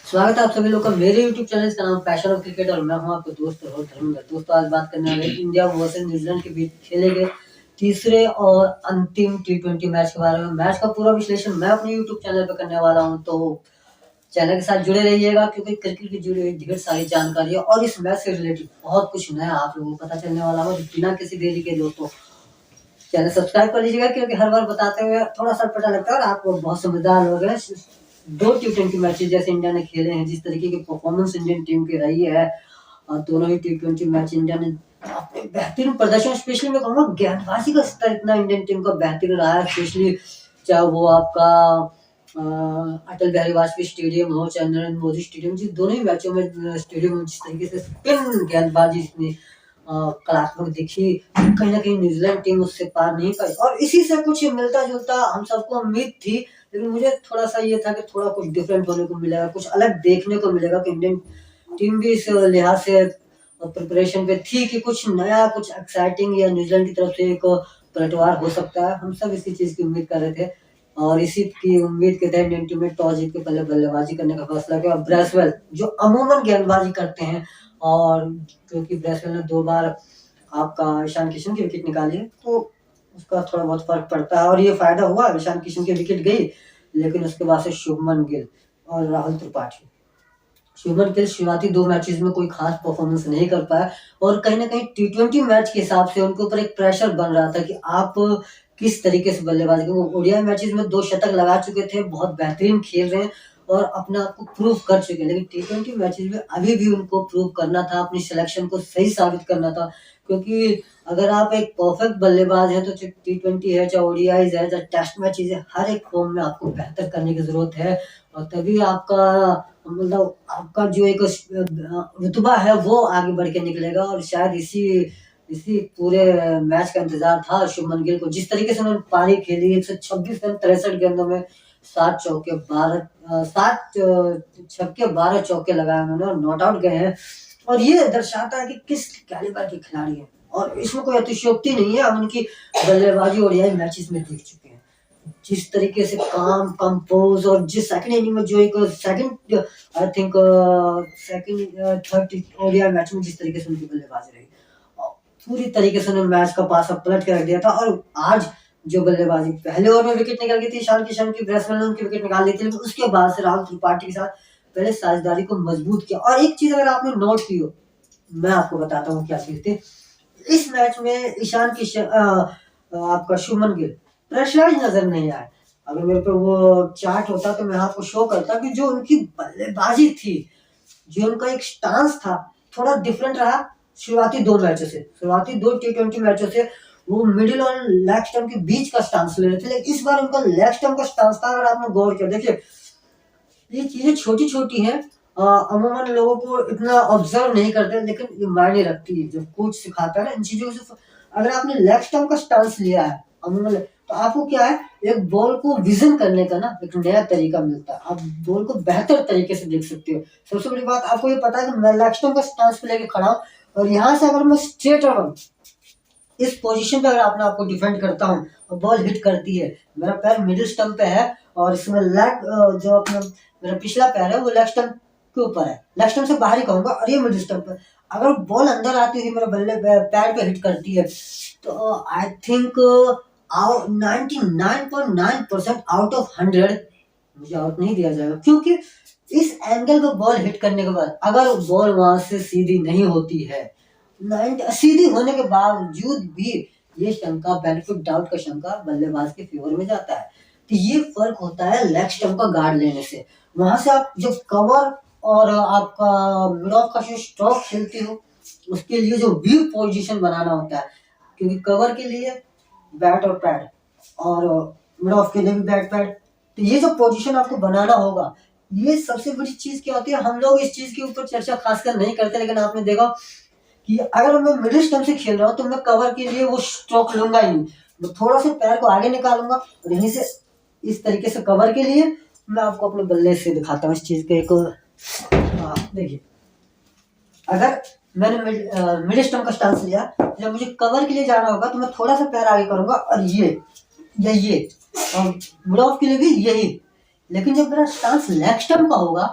स्वागत है आप सभी लोग का मेरे YouTube चैनल का नाम पैशन ऑफ क्रिकेट और मैं हूं आपके दोस्त और धर्मेंद्र। दोस्तों आज बात करने वाले इंडिया वर्सेस न्यूजीलैंड के बीच खेले गए तीसरे और अंतिम T20 मैच के बारे में। मैच का पूरा विश्लेषण मैं अपने YouTube चैनल पर करने वाला हूं, तो चैनल के साथ जुड़े रहिएगा क्योंकि क्रिकेट की जुड़ी हुई ढेर सारी जानकारी है और इस मैच से रिलेटेड बहुत कुछ नया आप लोगों को पता चलने वाला है। बिना किसी देरी के दोस्तों चैनल सब्सक्राइब कर लीजिएगा क्योंकि हर बार बताते हुए थोड़ा सा पता लगता है और आप बहुत समझदार लोग हैं। दो T20 मैचेस जैसे इंडिया ने खेले हैं, जिस तरीके की परफॉर्मेंस इंडियन टीम की रही है, और दोनों ही T20 मैच इंडिया ने अपने बेहतरीन प्रदर्शन, स्पेशली मैं कहूँगा गेंदबाजी का स्तर इतना इंडियन टीम का बेहतरीन रहा है। स्पेशली चाहे वो आपका अटल बिहारी वाजपेयी स्टेडियम हो चाहे नरेंद्र मोदी स्टेडियम, जिस दोनों ही मैचों में स्टेडियम में जिस तरीके से स्पिन गेंदबाजी इतनी कलात्मक दिखी, कहीं ना कहीं न्यूजीलैंड टीम उससे पार नहीं पाई और इसी से कुछ मिलता जुलता हम सबको उम्मीद थी। लेकिन मुझे थोड़ा सा ये था कि थोड़ा कुछ डिफरेंट होने को मिलेगा, कुछ अलग देखने को मिलेगा कि इंडियन टीम भी इस लिहाज से प्रिपरेशन पे थी कि कुछ नया, कुछ एक्साइटिंग या न्यूजीलैंड की तरफ से एक पलटवार हो सकता है। हम सब इसी चीज की उम्मीद कर रहे थे और इसी की उम्मीद के तहत इंडियन टीम ने टॉस जीत के पहले बल्लेबाजी करने का फैसला किया। ब्रेसवेल जो अमूमन गेंदबाजी करते हैं, और क्योंकि ब्रेसवेल ने 2 बार आपका ईशान किशन की विकेट निकाली है, तो उसका थोड़ा बहुत फर्क पड़ता है और ये फायदा हुआ। ईशान किशन की विकेट गई, लेकिन उसके बाद से शुभमन गिल और राहुल त्रिपाठी, शुभमन गिल शुरुआती 2 मैचेस में कोई खास परफॉर्मेंस नहीं कर पाया और कहीं ना कहीं T20 मैच के हिसाब से उनके ऊपर एक प्रेशर बन रहा था कि आप किस तरीके से बल्लेबाजी करेंगे। ओडीआई मैचेस में 2 शतक लगा चुके थे, बहुत बेहतरीन खेल रहे हैं और अपने आप को प्रूव कर चुके हैं, लेकिन T20 मैचेस में अभी भी उनको प्रूव करना था, अपनी सिलेक्शन को सही साबित करना था। क्योंकि अगर आप एक परफेक्ट बल्लेबाज हैं तो T20 है, चाहे ओडीआईज है, चाहे टेस्ट मैचेस है, हर एक फॉर्म में आपको बेहतर करने की जरूरत है और तभी आपका मतलब आपका जो एक रुतबा है वो आगे बढ़ के निकलेगा। और शायद इसी इसी पूरे मैच का इंतजार था शुभमन गिल को। जिस तरीके से उन्होंने पारी खेली, 126 रन 63 गेंदों में 7 छक्के 12 चौके लगाए उन्होंने और नॉट आउट गए हैं। और ये दर्शाता है कि किस कैलिबर के खिलाड़ी हैं और इसमें कोई अतिशयोक्ति नहीं है। हम उनकी बल्लेबाजी ओडीआई मैचेस में देख चुके हैं, जिस तरीके से काम कंपोज और जिस सेकंड इनिंग में जो एक second I think second third ODI match में जिस तरीके से उनकी बल्लेबाजी रही, पूरी तरीके से उन्होंने मैच का पासा पलट के रख दिया था। और आज जो बल्लेबाजी, पहले ओवर में विकेट निकल गई थी ईशान किशन की, ब्रेसवेल ने उनकी विकेट निकाल ली थी, लेकिन उसके बाद से राहुल त्रिपाठी के साथ पहले साझेदारी को मजबूत किया। और एक चीज अगर आपने नोट की हो, मैं आपको बताता हूँ क्या चीज थी। इस मैच में ईशान किशन आपका शुभमन गिल प्रेशराइज नजर नहीं आया। अगर मेरे पे वो चार्ट होता तो मैं आपको शो करता कि जो उनकी बल्लेबाजी थी, जो उनका एक स्टांस था, थोड़ा डिफरेंट रहा। शुरुआती 2 मैचों से, शुरुआती 2 T20 मैचों से वो मिडिल और लेग स्टंप के बीच का स्टांस ले रहे थे, लेकिन इस बार उनका लेग स्टंप का स्टांस था। अगर आपने गौर किया, देखिए ये चीजें छोटी छोटी हैं, अमूमन लोगों को इतना ऑब्जर्व नहीं करते, लेकिन ये मायने रखती है। जब कोच सिखाता है ना इन चीजों से, अगर आपने लेग स्टंप का स्टांस लिया है अमूमन, तो आपको क्या है, एक बॉल को विजन करने का ना एक नया तरीका मिलता है, आप बॉल को बेहतर तरीके से देख सकते हो। सबसे बड़ी बात आपको ये पता है कि मैं लेग स्टंप का स्टांस पे लेके खड़ा हूँ और यहाँ से अगर मैं स्ट्रेट रन इस पोजीशन पे अगर आपने आपको डिफेंड करता हूँ और बॉल हिट करती है, मेरा पैर मिडिल स्टंप पे है और इसमें लेग जो अपना मेरा पिछला पैर है वो लेग स्टंप के ऊपर है, लेग स्टंप से बाहर ही कहूंगा, और ये मिडिल स्टंप पे। अगर बॉल अंदर आती हुई मेरे बल्ले पैर पे हिट करती है तो आई थिंक 99.9% आउट ऑफ 100 मुझे आउट नहीं दिया जाएगा, क्योंकि इस एंगल पे बॉल हिट करने के बाद अगर बॉल वहां से सीधी नहीं होती है, सीधी होने के बावजूद भी ये शंका, बेनिफिट डाउट का शंका बल्लेबाज के फेवर में जाता है। तो ये फर्क होता है लेग स्टंप का गार्ड लेने से। वहां से आप जब कवर और आपका मिड ऑफ का जो स्ट्रोक खेलते हो, उसके लिए जो वीक पोजीशन बनाना होता है, क्योंकि कवर के लिए बैट और पैड और मिड ऑफ के लिए भी बैट पैड, तो ये जो पोजीशन आपको बनाना होगा, ये सबसे बड़ी चीज क्या होती है। हम लोग इस चीज के ऊपर चर्चा खासकर नहीं करते, लेकिन आपने देखा कि अगर मैं मिडिल स्टंप से खेल रहा हूँ तो मैं कवर के लिए वो स्ट्रोक लूंगा ही नहीं, मैं थोड़ा सा पैर को आगे निकालूंगा और यहीं से इस तरीके से कवर के लिए मैं आपको अपने बल्ले से दिखाता हूँ इस चीज के एक। देखिए, अगर मैंने मिडिल स्टंप का स्टांस लिया, जब मुझे कवर के लिए जाना होगा तो मैं थोड़ा सा पैर आगे करूंगा और ये और मिड ऑफ के लिए भी यही। लेकिन जब मेरा स्टांस लेग स्टंप का होगा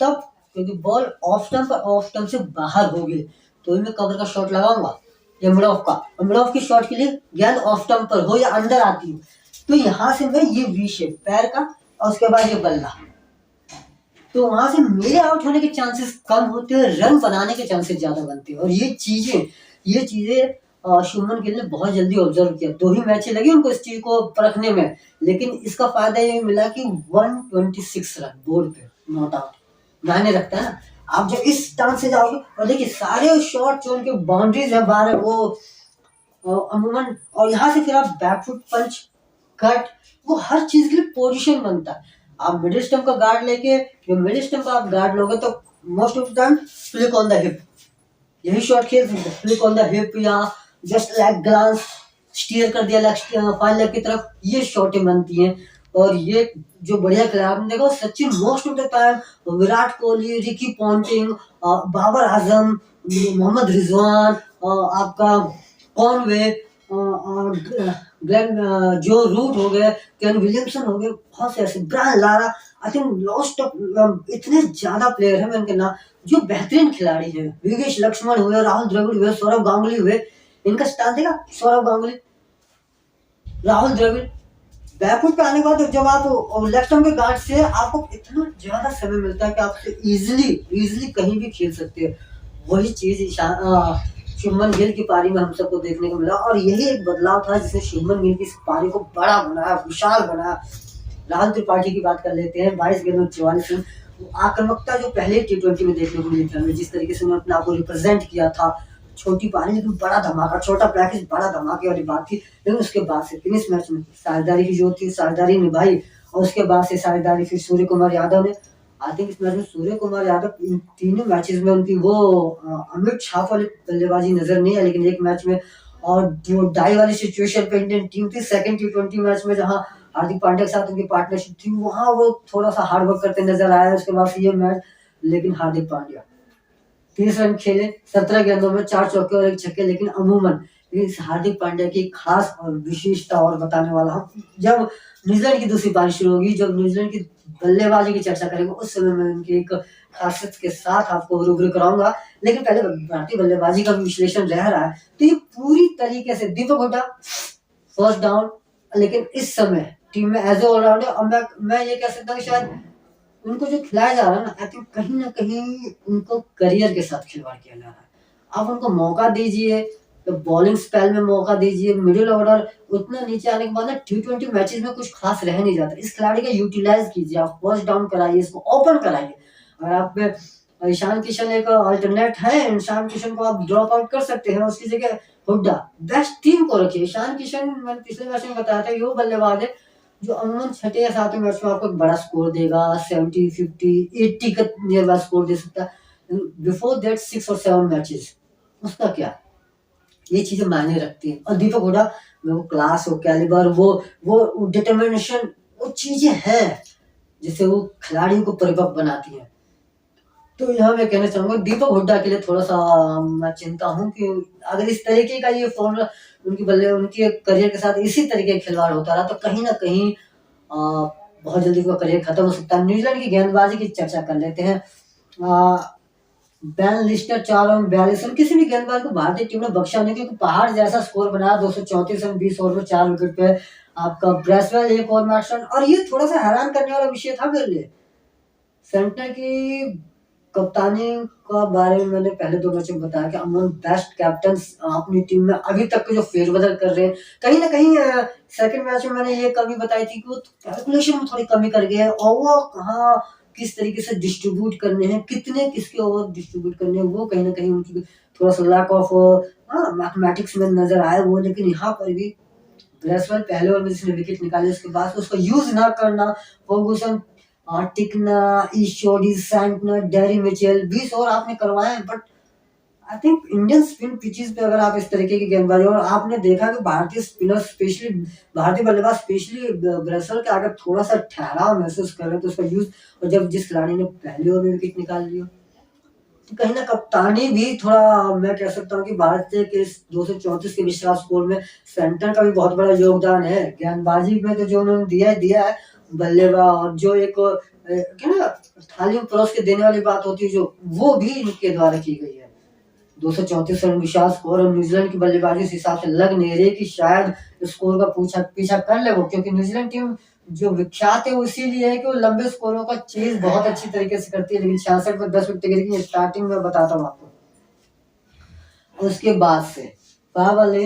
तब क्योंकि बॉल ऑफ स्टंप से बाहर हो गई तो ही मैं कवर का शॉट लगाऊंगा, एमडोफ की शॉट के लिए गेंद ऑफ स्टंप पर हो या अंदर आती हो तो यहाँ से मैं ये वी शेप पैर का और उसके बाद ये बल्ला, तो वहां से मेरे आउट होने के चांसेस कम होते हैं, रन बनाने के चांसेस ज्यादा बनते हैं। और ये चीजें शुभमन गिल ने बहुत जल्दी ऑब्जर्व किया। 2 ही मैच लगे उनको इस चीज को परखने में, लेकिन इसका फायदा ये मिला कि 126 रन बोर्ड पे नॉट आउट मायने रखता है ना। आप जब इस स्टांस से जाओगे और देखिए सारे शॉट जो उनके बाउंड्रीज है बाहर वो अमूमन, और यहाँ से फिर आप बैकफुट पंच कट वो हर चीज के लिए पोजीशन बनता है। आप मिडिल स्टंप का गार्ड लेके जो मिडिल स्टंप का आप गार्ड लोगे तो most of the time flick on the hip यही शॉट खेल सकते हैं, फ्लिक ऑन द हिप या जस्ट लेग ग्लांस स्टीयर कर दिया लेग फाइन लेग की तरफ, ये शॉटें बनती हैं। और ये जो बढ़िया खिलाड़ी आपने देखो Sachin most of the time, Virat Kohli, Ricky Ponting, Babar Azam, Mohammad Rizwan, आपका कॉनवे और ग्लेन जो रूट हो गए, केन विलियमसन हो गए, बहुत से ऐसे ब्रायन लारा, आई थिंक लॉस्ट ऑफ इतने ज्यादा प्लेयर हैं मैं उनके नाम जो बेहतरीन खिलाड़ी हैं। विगेश लक्ष्मण हुए, राहुल द्रविड़ हुए, सौरभ गांगुली हुए, इनका स्टार देखा सौरभ गांगुली, राहुल द्रविड़ बैकफुट पे आने के बाद जब आप लेफ्ट स्टंप के गार्ड से आपको इतना ज्यादा समय मिलता है कि आप इजीली कहीं भी खेल सकते हैं। वही चीज शुभमन गिल की पारी में हम सबको देखने को मिला और यही एक बदलाव था जिसने शुभमन गिल की इस पारी को बड़ा बनाया, विशाल बनाया। राहुल त्रिपाठी की बात कर लेते हैं, 22 गेंदों 44 रन, आक्रामकता जो पहले T20 में देखने को मिली थी, जिस तरीके से उन्होंने अपने आप को रिप्रेजेंट किया था, छोटी पारी लेकिन बड़ा धमाका, छोटा पैकेज बड़ा धमाके वाली बात थी। लेकिन उसके बाद से फिनिश मैच में साझेदारी की जो थी साझेदारी निभाई और उसके बाद से साझेदारी फिर सूर्य कुमार यादव ने, आई थिंक इस मैच में सूर्य कुमार यादव इन तीनों मैचेस में उनकी वो अमिट छाप वाली बल्लेबाजी नजर नहीं है, लेकिन एक मैच में और जो डाई वाली सिचुएशन पे इंडियन टीम थी सेकंड T20 मैच में जहां हार्दिक पांड्या के साथ उनकी पार्टनरशिप थी वहां वो थोड़ा सा हार्ड वर्क करते नजर आया उसके बाद ये मैच। लेकिन हार्दिक पांड्या 30 रन खेले 17 गेंदों में 4 चौके और 1 छक्के, लेकिन अमूमन इस हार्दिक पांड्या की खास और विशेषता और बताने वाला हूँ जब न्यूजीलैंड की दूसरी पारी शुरू होगी, जब न्यूजीलैंड की बल्लेबाजी की चर्चा करेंगे उस समय मैं उनकी एक खासियत के साथ आपको रूबरू कराऊंगा। लेकिन पहले भारतीय बल्लेबाजी का विश्लेषण रह रहा है तो ये पूरी तरीके से दीपक हुड्डा फर्स्ट डाउन, लेकिन इस समय टीम में एज ए ऑलराउंडर और मैं ये कह सकता हूँ शायद उनको जो खिलाया जा रहा है ना, आई थिंक कहीं ना कहीं उनको करियर के साथ खिलवाड़ किया जा रहा है। आप उनको मौका दीजिए तो बॉलिंग स्पेल में मौका दीजिए, मिडिल ऑर्डर उतना नीचे आने के बाद ना T20 मैचेस में कुछ खास रह नहीं जाता। इस खिलाड़ी का यूटिलाइज कीजिए, आप फर्स्ट डाउन कराइए, इसको ओपन कराइए। अगर आप ईशान किशन एक अल्टरनेट है, ईशान किशन को आप ड्रॉप आउट कर सकते हैं, उसकी जगह हुड्डा बेस्ट टीम को रखिए। ईशान किशन मैंने पिछले मैच में बताया था वो बल्लेबाज है जो अमूमन छठे या सातवें मैच में आपको एक बड़ा स्कोर देगा, 70, 50, 80 का नियर बाय स्कोर दे सकता है। बिफोर दैट 6 और 7 मैचेस उसका क्या, ये चीजें मायने रखती हैं। और दीपक हुड्डा में वो क्लास, वो कैलिबर, वो डिटर्मिनेशन, वो चीजें हैं जिससे वो खिलाड़ियों को परिपक्व बनाती हैं। तो यहाँ मैं कहना चाहूंगा दीपक हुड्डा के लिए थोड़ा सा मैं चिंता हूँ कि अगर इस तरीके का ये फॉर्मूला उनके करियर के साथ इसी तरीके का खिलवाड़ होता रहा तो कहीं ना कहीं बहुत जल्दी उनका करियर खत्म हो सकता है। न्यूजीलैंड की गेंदबाजी की चर्चा कर लेते हैं। बेन लिस्टर 4 रन 42 रन, किसी भी गेंदबाज को भारतीय टीम ने बख्शा नहीं क्योंकि पहाड़ जैसा स्कोर बनाया, 234 रन 20 ओवर में 4 विकेट पे। आपका ब्रेसवेल 1 और मैच रन, और ये थोड़ा सा हैरान करने वाला विषय था मेरे लिए। सेंटर की कप्तानी का बारे में मैंने पहले 2 मैच में बताया कि अमन बेस्ट कैप्टन अपनी टीम में अभी तक के जो फेरबदल कर रहे हैं, कहीं ना कहीं सेकंड मैच में मैंने ये कमी बताई थी कि वो कैलकुलेशन में थोड़ी कमी कर गए हैं और वो कहाँ किस तरीके से डिस्ट्रीब्यूट करने हैं, कितने किसके ओवर डिस्ट्रीब्यूट करने हैं, वो कहीं ना कहीं उनकी थोड़ा सा लैक ऑफ मैथमेटिक्स में नजर आया वो। लेकिन यहाँ पर भी ब्रेसवेल पहले ओवर में जिसने विकेट निकाले उसके बाद उसका यूज ना करना, Ferguson, Tickner, Ish Sodhi, Santner, Daryl Mitchell 20 over आपने करवाए हैं, but I think Indian spin pitches पे अगर आप इस तरीके की गेंदबाजी, और आपने देखा कि भारतीय स्पिनर स्पेशली भारतीय बल्लेबाज स्पेशली ब्रेसवेल के आगे थोड़ा सा ठहराव महसूस कर रहे हैं तो उसका यूज, और जब जिस खिलाड़ी ने पहले ओवर में विकेट निकाल लिया तो कहीं ना कप्तानी भी थोड़ा मैं कह सकता हूँ कि भारतीय के इस 234 के विश्वास स्कोर में सेंटर का भी बहुत बड़ा योगदान है। गेंदबाजी में तो जो उन्होंने दिया है बल्लेबाज, और जो एक क्या ना, थाली में परोस के देने वाली बात होती है जो, वो भी इनके द्वारा की गई है। 234 रन विशाल स्कोर, और न्यूजीलैंड की बल्लेबाजी इस हिसाब से लग नहीं रही कि शायद स्कोर का पूछा पीछा कर ले वो, क्योंकि न्यूजीलैंड टीम जो विख्यात है वो इसीलिए है कि वो लंबे स्कोरों का चेज बहुत अच्छी तरीके से करती है, लेकिन 66 पर 10 विकेट गिर गई स्टार्टिंग में, बताता हूँ आपको। उसके बाद से पावले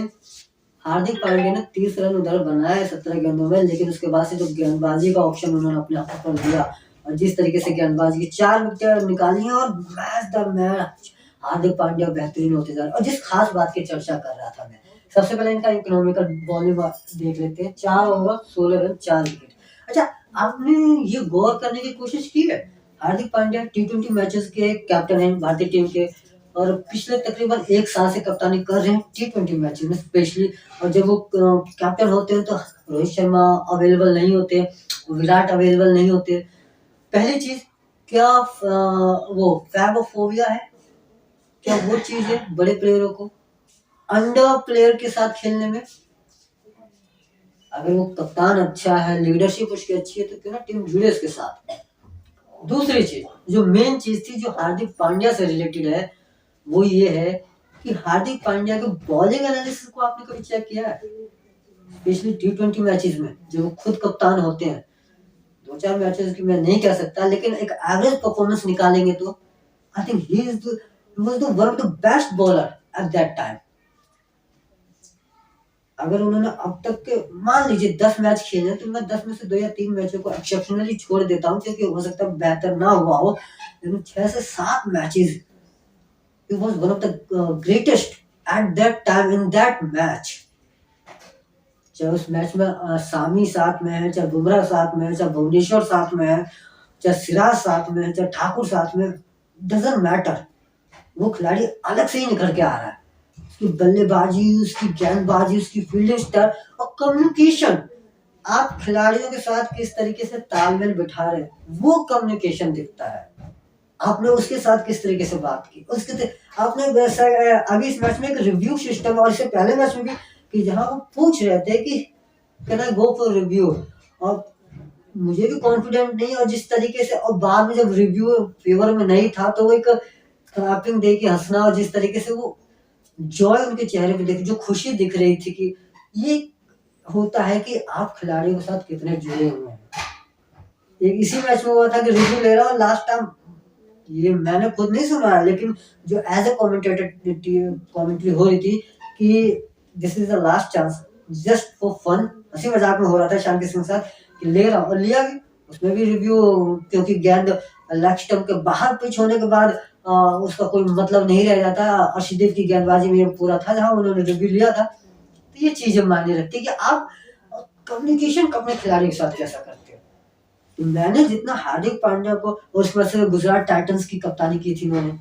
हार्दिक पांड्या ने 30 रन उधर बनाए 17 गेंदों में, लेकिन उसके बाद से जो गेंदबाजी का ऑप्शन उन्होंने अपने हाथों पर लिया, और जिस तरीके से गेंदबाजी की 4 विकेट निकाली हैं, और match the match Hardik Pandya बेहतरीन होते जा रहे हैं। और जिस खास बात की चर्चा कर रहा था मैं, सबसे पहले इनका इकोनॉमिकल बॉलिंग देख लेते हैं। 4 ओवर 16 रन 4 विकेट। अच्छा, आपने ये गौर करने की कोशिश की है, हार्दिक पांड्या T20 मैचेस के कैप्टन हैं भारतीय टीम के, और पिछले तकरीबन 1 साल से कप्तानी कर रहे हैं T20 मैच में स्पेशली। और जब वो कैप्टन होते हैं तो रोहित शर्मा अवेलेबल नहीं होते, विराट अवेलेबल नहीं होते। पहली चीज, क्या वो फैबोफोबिया है? क्या वो चीज है बड़े प्लेयरों को अंडर प्लेयर के साथ खेलने में? अगर वो कप्तान अच्छा है, लीडरशिप उसकी अच्छी है, तो क्यों ना टीम जुड़े उसके साथ। दूसरी चीज, जो मेन चीज थी जो हार्दिक पांड्या से रिलेटेड है, वो ये है कि हार्दिक पांड्या के बॉलिंग एनालिसिस को आपने कभी चेक किया है? स्पेशली T20 मैचेस में जो वो खुद कप्तान होते हैं, 2-4 मैचेस की मैं नहीं कह सकता, लेकिन एक एवरेज परफॉर्मेंस निकालेंगे तो I think he was the one of the best bowler at that time. अगर उन्होंने अब तक के मान लीजिए 10 मैच खेले, तो मैं 10 में से 2 या 3 मैचों को एक्सेप्शनली छोड़ देता हूँ, क्योंकि हो सकता है बेहतर ना हुआ हो, लेकिन 6 से 7 matches he was one of the greatest at that time in that match। चाहे उस मैच में सामी साथ में है, चाहे बुमराह साथ में है, चाहे भुवनेश्वर साथ में है, चाहे सिराज साथ में है, चाहे ठाकुर साथ में, डजंट मैटर, वो खिलाड़ी अलग से ही निकल के आ रहा है। उसकी बल्लेबाजी, उसकी गेंदबाजी, उसकी फील्डिंग स्टाइल और कम्युनिकेशन, आप खिलाड़ियों के साथ किस तरीके से तालमेल बिठा रहे हैं, वो कम्युनिकेशन दिखता है। आपने उसके साथ किस तरीके से बात की, उसके आपने वैसा अभी इस मैच में एक रिव्यू सिस्टम, और इससे पहले मैच में भी, कि जहां वो पूछ रहे थे कि can I go for review, और मुझे भी कॉन्फिडेंट नहीं, और जिस तरीके से, और बाद में जब रिव्यू फेवर में नहीं था तो वो एक क्लैपिंग दे के हंसना, और जिस तरीके से वो जॉय उनके चेहरे पे देखी, जो खुशी दिख रही थी, कि ये होता है कि आप खिलाड़ियों के साथ कितने जुड़े हुए हैं। एक इसी मैच में हुआ था कि रिव्यू ले रहा, और लास्ट टाइम, ये मैंने खुद नहीं सुना, लेकिन जो एज ए कमेंटेटर कमेंट्री हो रही थी कि this is the last chance, just for fun, हंसी मजाक में हो रहा था ईशान किशन के साथ, कि ले रहा हूँ, और लिया भी। उसमें भी रिव्यू, क्योंकि गेंद लेग स्टंप के बाहर पिच होने के बाद उसका कोई मतलब नहीं रह जाता, अर्शदीप की गेंदबाजी में ये पूरा था जहां उन्होंने रिव्यू लिया था। तो ये चीजें मायने रखती है कि आप कम्युनिकेशन अपने खिलाड़ी के साथ कैसा करते हो। तो मैंने जितना हार्दिक पांड्या को, और उसके बाद से गुजरात टाइटंस की कप्तानी की थी उन्होंने,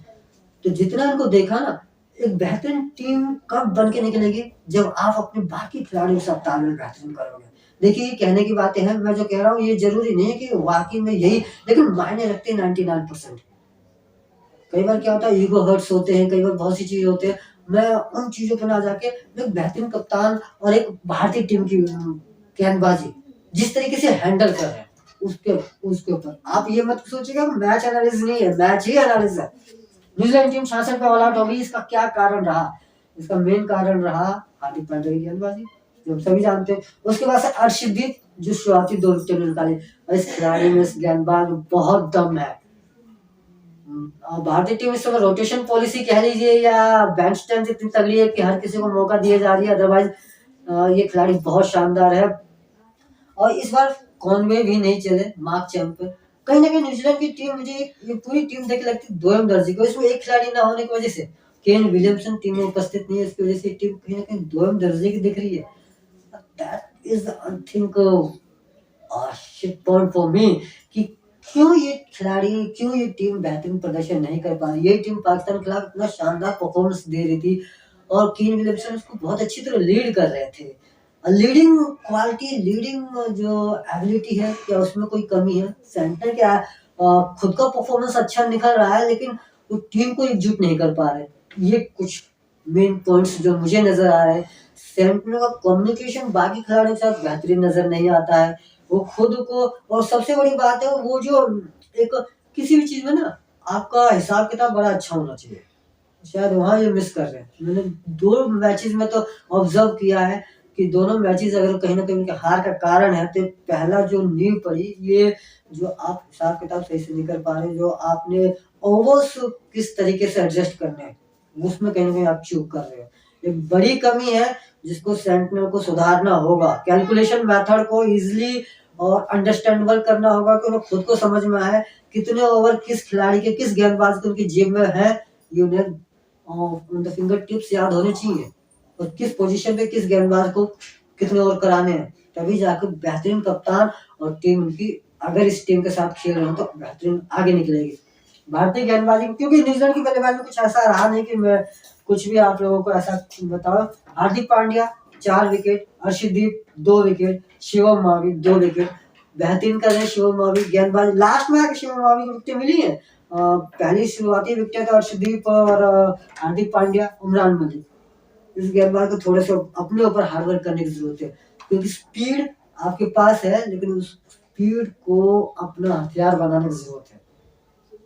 तो जितना इनको देखा ना, एक बेहतरीन टीम कब बन के निकलेगी, जब आप अपने बाकी खिलाड़ियों के साथ तालमेल बेहतरीन करोगे। देखिए, ये कहने की बातें हैं, मैं जो कह रहा हूँ ये जरूरी नहीं है कि वाकई में यही, लेकिन मायने रखते हैं 99%। कई बार क्या होता है, ईगो हर्ट्स होते हैं, कई बार बहुत सी चीजें होते हैं, मैं उन चीजों पर ना जाके, एक बेहतरीन कप्तान और एक भारतीय टीम की गेंदबाजी जिस तरीके से हैंडल कर रहे हैं, उसके उसके ऊपर आप ये मत सोचिएगा मैच एनालिसिस नहीं है, मैच ही एनालिसिस है। न्यूजीलैंड टीम 66 पे ऑल आउट हो गई, इसका क्या कारण रहा? इसका मेन कारण रहा हार्दिक पांड्या की गेंदबाजी, जो हम सभी जानते हैं। उसके बाद से अर्शदीप जो शुरुआती 2 विकेट निकाले, इस खिलाड़ी में, इस गेंदबाज में बहुत दम है। भारतीय टीम इस समय रोटेशन पॉलिसी कह लीजिए, या बेंच स्ट्रेंथ इतनी तगड़ी है कि हर किसी को मौका दिया जा रही है, अदरवाइज ये खिलाड़ी बहुत शानदार है। और इस बार कॉनवे भी नहीं चले मार्क चैंप पे, कहीं ना कहीं न्यूजीलैंड की टीम, मुझे ये पूरी टीम देख लगती दोयम दर्जे को, इसमें एक खिलाड़ी ना होने की वजह से, केन विलियमसन टीम में उपस्थित नहीं है, इसकी वजह से टीम कहीं ना कहीं दोयम दर्जे की दिख रही है। That is I think shit point for me, कि क्यों ये खिलाड़ी, क्यों ये टीम बेहतरीन प्रदर्शन नहीं कर पा रही। ये टीम पाकिस्तान के खिलाफ इतना शानदार परफॉर्मेंस दे रही थी, और केन विलियमसन उसको बहुत अच्छी तरह लीड कर रहे थे। लीडिंग क्वालिटी, लीडिंग जो एबिलिटी है, क्या उसमें कोई कमी है? सेंटर क्या खुद का परफॉर्मेंस अच्छा निकल रहा है, लेकिन वो टीम को एकजुट नहीं कर पा रहे। ये कुछ मेन पॉइंट्स जो मुझे नजर आ रहे हैं। सेंटनर का कम्युनिकेशन बाकी खिलाड़ियों के साथ बेहतरीन नजर नहीं आता है। वो खुद को, और सबसे बड़ी बात है वो जो एक किसी भी चीज में ना आपका हिसाब किताब बड़ा अच्छा होना चाहिए, शायद वहाँ ये मिस कर रहे हैं। मैंने 2 मैचेस में तो ऑब्जर्व किया है कि दोनों मैचेस अगर कहीं न कहीं उनके हार का कारण है, तो पहला जो नींव पड़ी, ये जो आप हिसाब किताब सही से नहीं कर पा रहे, जो आपने ओवर्स किस तरीके से एडजस्ट करने हैं, उसमें कहीं न कहीं आप चूक कर रहे हो। एक बड़ी कमी है जिसको सेंटनर को सुधारना होगा। कैलकुलेशन मेथड को ईज़िली और अंडरस्टैंडेबल करना होगा कि उन्हें खुद को समझ में आए कितने ओवर किस खिलाड़ी के, किस गेंदबाज के उनकी जेब में है, ये उन्हें ऑन द फिंगर टिप्स याद होने चाहिए, और किस पोजीशन पे किस गेंदबाज को कितने ओवर कराने हैं। तभी जाकर बेहतरीन कप्तान और टीम उनकी, अगर इस टीम के साथ खेल रहे हो तो बेहतरीन आगे निकलेगी। भारतीय गेंदबाजी, क्योंकि न्यूजीलैंड की बल्लेबाजी में कुछ ऐसा रहा नहीं कि मैं कुछ भी आप लोगों को ऐसा बताऊं। Hardik Pandya 4 wicket, Arshdeep 2 wicket, Shivam Mavi 2 wicket, बेहतरीन कर रहे हैं शिवम मावी। गेंदबाजी लास्ट में आके शिवम मावी को विकेटें मिली है। पहली शुरुआती विकेट तो अर्शदीप और हार्दिक पांड्या, उमरान मलिक। इस गेंदबाज को थोड़े से अपने ऊपर हार्ड वर्क करने की जरूरत है, क्योंकि स्पीड आपके पास है, लेकिन उस स्पीड को अपना हथियार बनाने की जरूरत है।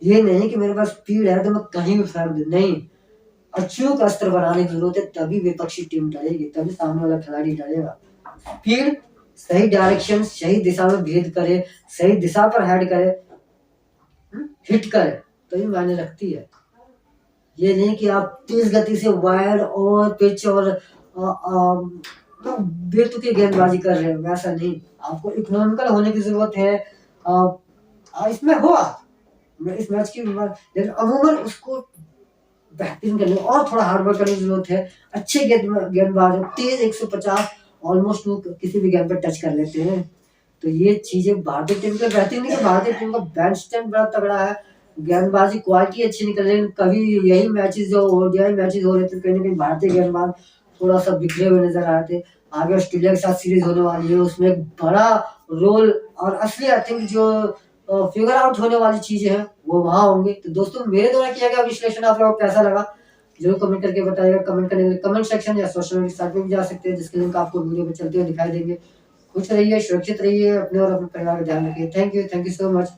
ये नहीं कि मेरे पास स्पीड है तो मैं कहीं भी फेंक दूं, नहीं, अचूक अस्त्र बनाने की जरूरत है, तभी विपक्षी टीम डरेगी, तभी सामने वाला खिलाड़ी डरेगा। स्पीड, सही डायरेक्शन, सही दिशा में भेद करे, सही दिशा पर हेड करे, हिट करे, तभी मायने रखती है। ये नहीं कि आप तेज गति से वायर और पिच और बेतुकी गेंदबाजी कर रहे हो, वैसा नहीं। आपको इकोनॉमिकल होने की जरूरत है। इसमें हो आप, इस मैच की, लेकिन अमूमन उसको बेहतरीन करने और थोड़ा हार्ड वर्क करने की जरूरत है। अच्छे गेंदबाज हो, तेज 150 ऑलमोस्ट वो किसी भी गेंद पर टच कर लेते हैं। तो ये चीजें भारतीय टीम के बेहतरीन नहीं, कि भारतीय टीम का बैंच स्टैंड बड़ा तगड़ा है, गेंदबाजी क्वालिटी अच्छी निकल रही है। कभी यही मैचेस जो ओडीआई मैचेस हो रहे थे, कहीं ना कहीं भारतीय गेंदबाज थोड़ा सा बिखरे हुए नजर आ रहे थे। आगे ऑस्ट्रेलिया के साथ सीरीज होने वाली है, उसमें एक बड़ा रोल और असली आई थिंक जो फिगर आउट होने वाली चीजें हैं वो वहां होंगे। तो दोस्तों, मेरे द्वारा किया गया विश्लेषण आप लोगों को कैसा लगा जरूर कमेंट करके बताइएगा। कमेंट करने के लिए कमेंट सेक्शन या सोशल मीडिया साइट पे भी जा सकते हैं, जिसके लिंक आपको वीडियो पे चलते हुए दिखाई देंगे। खुश रहिए, सुरक्षित रहिए, अपने और अपने परिवार का ध्यान रखिए। Thank you so much.